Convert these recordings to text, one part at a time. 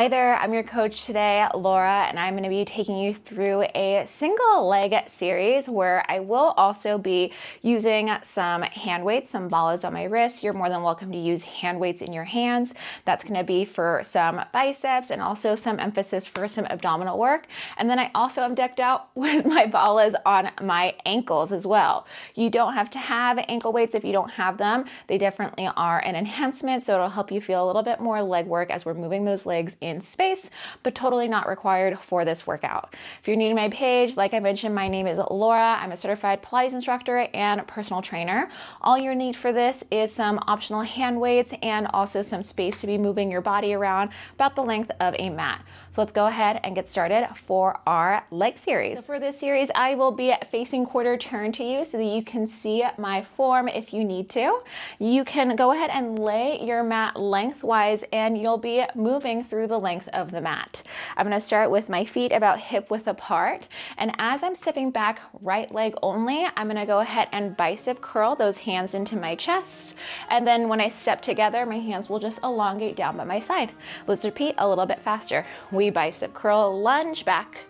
Hi there, I'm your coach today, Laura, and I'm going to be taking you through a single leg series where I will also be using some hand weights, some balls on my wrists. You're more than welcome to use hand weights in your hands. That's going to be for some biceps and also some emphasis for some abdominal work. And then I also am decked out with my balls on my ankles as well. You don't have to have ankle weights if you don't have them. They definitely are an enhancement, so it'll help you feel a little bit more leg work as we're moving those legs in space, but totally not required for this workout. If you're new to my page, like I mentioned, my name is Laura. I'm a certified Pilates instructor and personal trainer. All you need for this is some optional hand weights and also some space to be moving your body around about the length of a mat. So let's go ahead and get started for our leg series. So for this series, I will be facing quarter turn to you so that you can see my form if you need to. You can go ahead and lay your mat lengthwise and you'll be moving through the length of the mat. I'm going to start with my feet about hip width apart, and as I'm stepping back right leg only, I'm going to go ahead and bicep curl those hands into my chest, and then when I step together, my hands will just elongate down by my side. Let's repeat a little bit faster. We bicep curl, lunge back,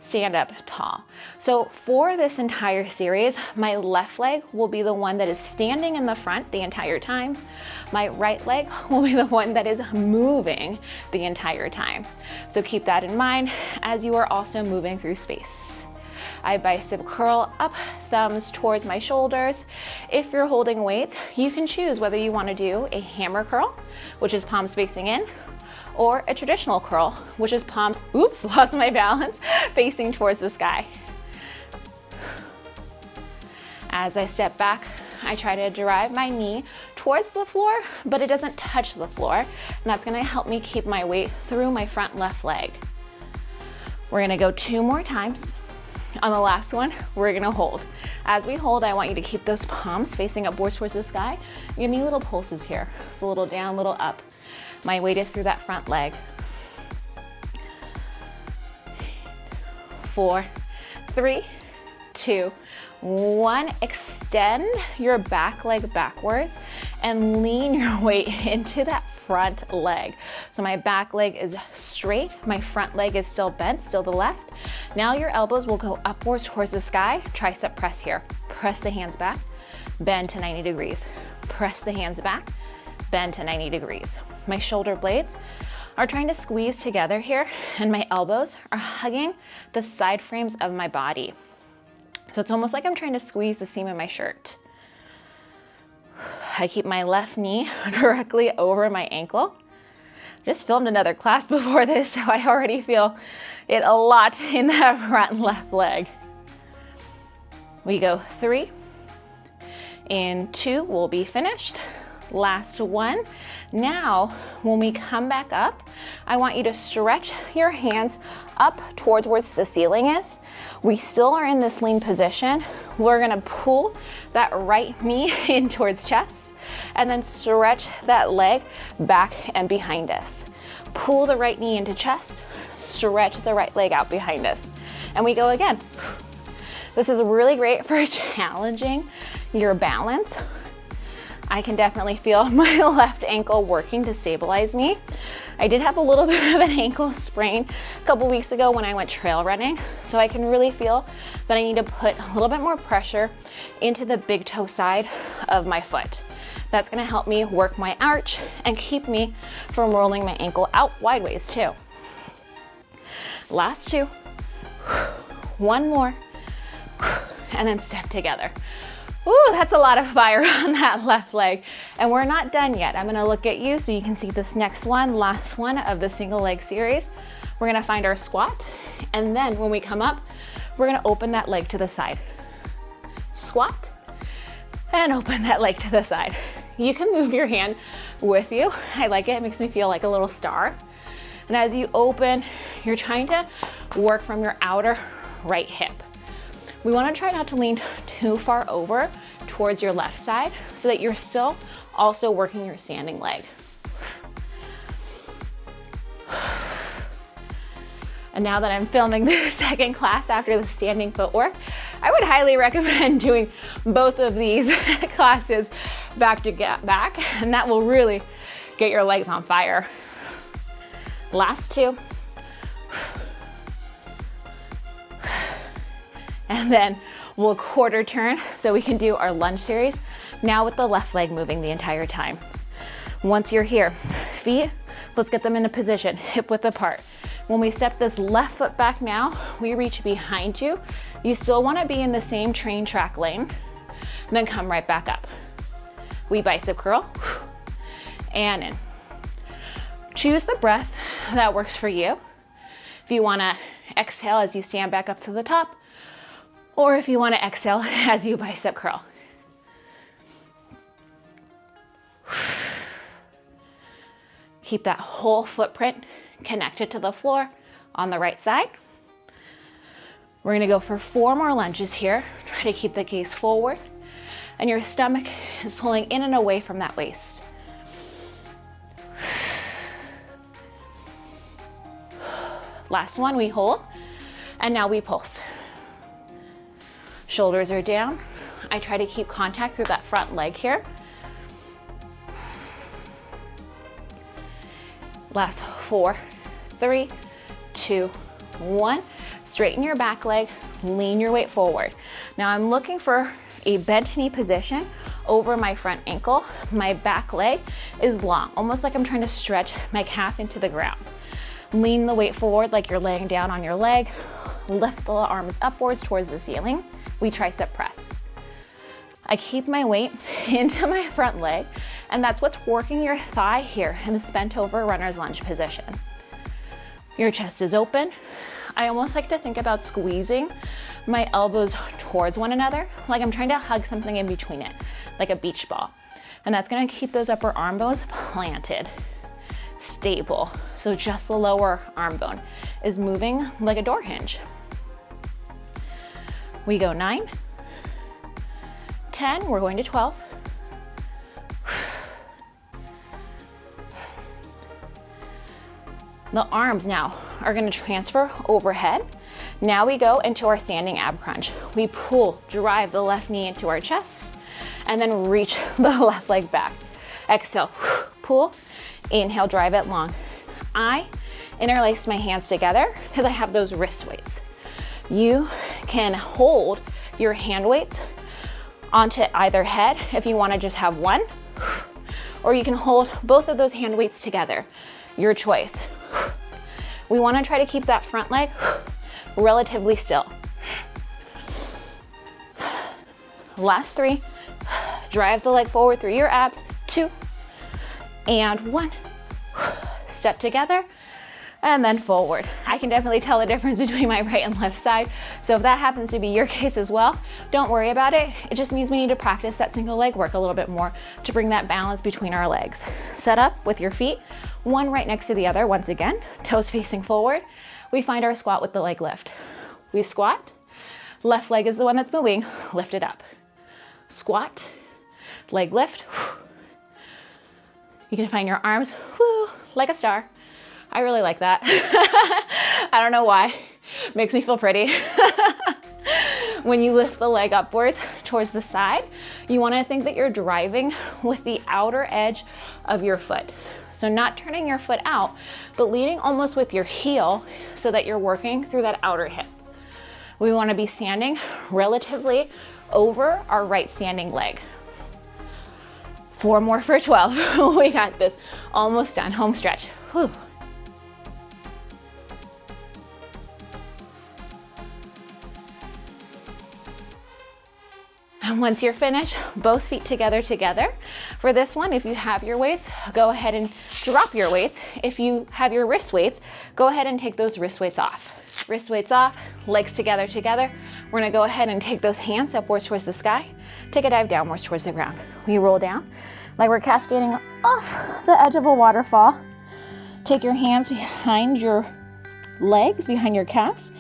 stand up tall. So for this entire series, my left leg will be the one that is standing in the front the entire time. My right leg will be the one that is moving the entire time. So keep that in mind as you are also moving through space. I bicep curl up, thumbs towards my shoulders. If you're holding weights, you can choose whether you want to do a hammer curl, which is palms facing in, or a traditional curl, which is palms, oops, lost my balance, facing towards the sky. As I step back, I try to drive my knee towards the floor, but it doesn't touch the floor. And that's gonna help me keep my weight through my front left leg. We're gonna go 2 more times. On the last one, we're gonna hold. As we hold, I want you to keep those palms facing upwards towards the sky. Give me little pulses here. So a little down, little up. My weight is through that front leg. 4, 3, 2, 1. Extend your back leg backwards and lean your weight into that front leg. So my back leg is straight, my front leg is still bent, still the left. Now your elbows will go upwards towards the sky. Tricep press here. Press the hands back, bend to 90 degrees. Press the hands back, bend to 90 degrees. My shoulder blades are trying to squeeze together here, and my elbows are hugging the side frames of my body. So it's almost like I'm trying to squeeze the seam of my shirt. I keep my left knee directly over my ankle. Just filmed another class before this, so I already feel it a lot in that front left leg. We go 3. In 2, we'll be finished. Last one. Now, when we come back up, I want you to stretch your hands up towards where the ceiling is. We still are in this lean position. We're gonna pull that right knee in towards chest and then stretch that leg back and behind us. Pull the right knee into chest, stretch the right leg out behind us. And we go again. This is really great for challenging your balance. I can definitely feel my left ankle working to stabilize me. I did have a little bit of an ankle sprain a couple weeks ago when I went trail running, so I can really feel that I need to put a little bit more pressure into the big toe side of my foot. That's gonna help me work my arch and keep me from rolling my ankle out wideways too. Last 2, 1 more, and then step together. Ooh, that's a lot of fire on that left leg. And we're not done yet. I'm gonna look at you so you can see this next one, last one of the single leg series. We're gonna find our squat. And then when we come up, we're gonna open that leg to the side. Squat, and open that leg to the side. You can move your hand with you. I like it, it makes me feel like a little star. And as you open, you're trying to work from your outer right hip. We want to try not to lean too far over towards your left side so that you're still also working your standing leg. And now that I'm filming the second class after the standing footwork, I would highly recommend doing both of these classes back to back, and that will really get your legs on fire. Last two. And then we'll quarter turn so we can do our lunge series. Now with the left leg moving the entire time. Once you're here, feet, let's get them into position, hip width apart. When we step this left foot back now, we reach behind you. You still wanna be in the same train track lane, then come right back up. We bicep curl, and in. Choose the breath that works for you. If you wanna exhale as you stand back up to the top, or if you wanna exhale as you bicep curl. Keep that whole footprint connected to the floor on the right side. We're gonna go for 4 more lunges here. Try to keep the gaze forward, and your stomach is pulling in and away from that waist. Last one, we hold, and now we pulse. Shoulders are down. I try to keep contact through that front leg here. Last 4, 3, 2, 1. Straighten your back leg, lean your weight forward. Now I'm looking for a bent knee position over my front ankle. My back leg is long, almost like I'm trying to stretch my calf into the ground. Lean the weight forward like you're laying down on your leg. Lift the arms upwards towards the ceiling. We tricep press. I keep my weight into my front leg, and that's what's working your thigh here in this bent over runner's lunge position. Your chest is open. I almost like to think about squeezing my elbows towards one another, like I'm trying to hug something in between it, like a beach ball. And that's gonna keep those upper arm bones planted, stable. So just the lower arm bone is moving like a door hinge. We go 9, 10, we're going to 12. The arms now are gonna transfer overhead. Now we go into our standing ab crunch. We pull, drive the left knee into our chest, and then reach the left leg back. Exhale, pull, inhale, drive it long. I interlace my hands together because I have those wrist weights. You can hold your hand weights onto either head if you wanna just have one, or you can hold both of those hand weights together, your choice. We wanna try to keep that front leg relatively still. Last 3, drive the leg forward through your abs, 2, and 1. Step together, and then forward. I can definitely tell the difference between my right and left side. So if that happens to be your case as well, don't worry about it. It just means we need to practice that single leg work a little bit more to bring that balance between our legs. Set up with your feet, one right next to the other. Once again, toes facing forward. We find our squat with the leg lift. We squat, left leg is the one that's moving, lift it up. Squat, leg lift. You can find your arms, like a star. I really like that. I don't know why. Makes me feel pretty. When you lift the leg upwards towards the side, you want to think that you're driving with the outer edge of your foot. So not turning your foot out, but leading almost with your heel so that you're working through that outer hip. We want to be standing relatively over our right standing leg. 4 more for 12. We got this. Almost done. Home stretch. Whew. And once you're finished, both feet together. For this one, if you have your weights, go ahead and drop your weights. If you have your wrist weights, go ahead and take those wrist weights off. Wrist weights off, legs together. We're gonna go ahead and take those hands upwards towards the sky. Take a dive downwards towards the ground. We roll down like we're cascading off the edge of a waterfall. Take your hands behind your legs, behind your calves.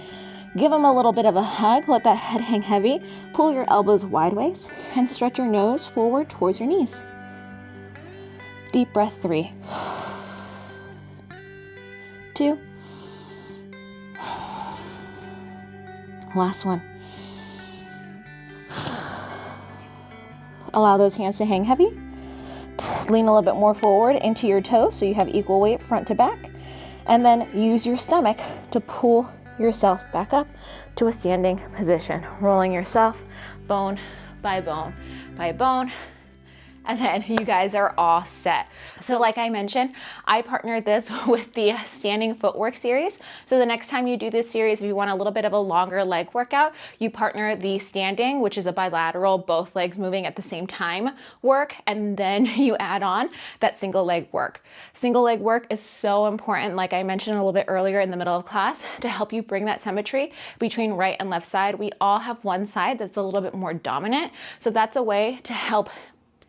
Give them a little bit of a hug, let that head hang heavy. Pull your elbows wide ways and stretch your nose forward towards your knees. Deep breath, 3, 2, last one. Allow those hands to hang heavy. Lean a little bit more forward into your toes so you have equal weight front to back. and then use your stomach to pull yourself back up to a standing position, rolling yourself bone by bone by bone. And then you guys are all set. So like I mentioned, I partnered this with the standing footwork series. So the next time you do this series, if you want a little bit of a longer leg workout, you partner the standing, which is a bilateral, both legs moving at the same time work, and then you add on that single leg work. Single leg work is so important, like I mentioned a little bit earlier in the middle of class, to help you bring that symmetry between right and left side. We all have one side that's a little bit more dominant. So that's a way to help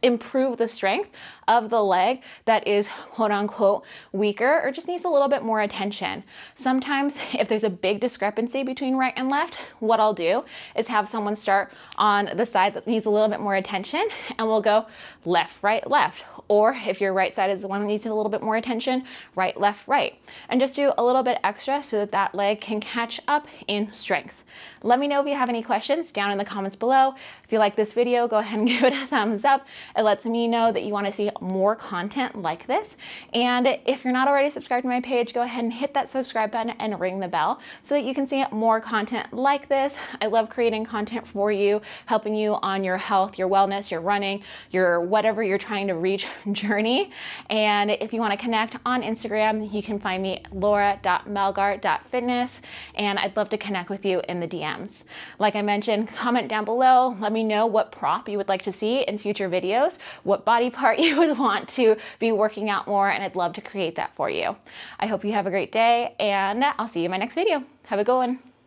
improve the strength of the leg that is quote unquote weaker or just needs a little bit more attention. Sometimes if there's a big discrepancy between right and left, what I'll do is have someone start on the side that needs a little bit more attention and we'll go left, right, left. Or if your right side is the one that needs a little bit more attention, right, left, right. And just do a little bit extra so that that leg can catch up in strength. Let me know if you have any questions down in the comments below. If you like this video, go ahead and give it a thumbs up. It lets me know that you want to see more content like this. And if you're not already subscribed to my page, go ahead and hit that subscribe button and ring the bell so that you can see more content like this. I love creating content for you, helping you on your health, your wellness, your running, your whatever you're trying to reach journey. And if you want to connect on Instagram, you can find me laura.melgar.fitness, and I'd love to connect with you in the DMs. Like I mentioned, comment down below. Let me know what prop you would like to see in future videos, what body part you would want to be working out more, and I'd love to create that for you. I hope you have a great day, and I'll see you in my next video. Have a good one.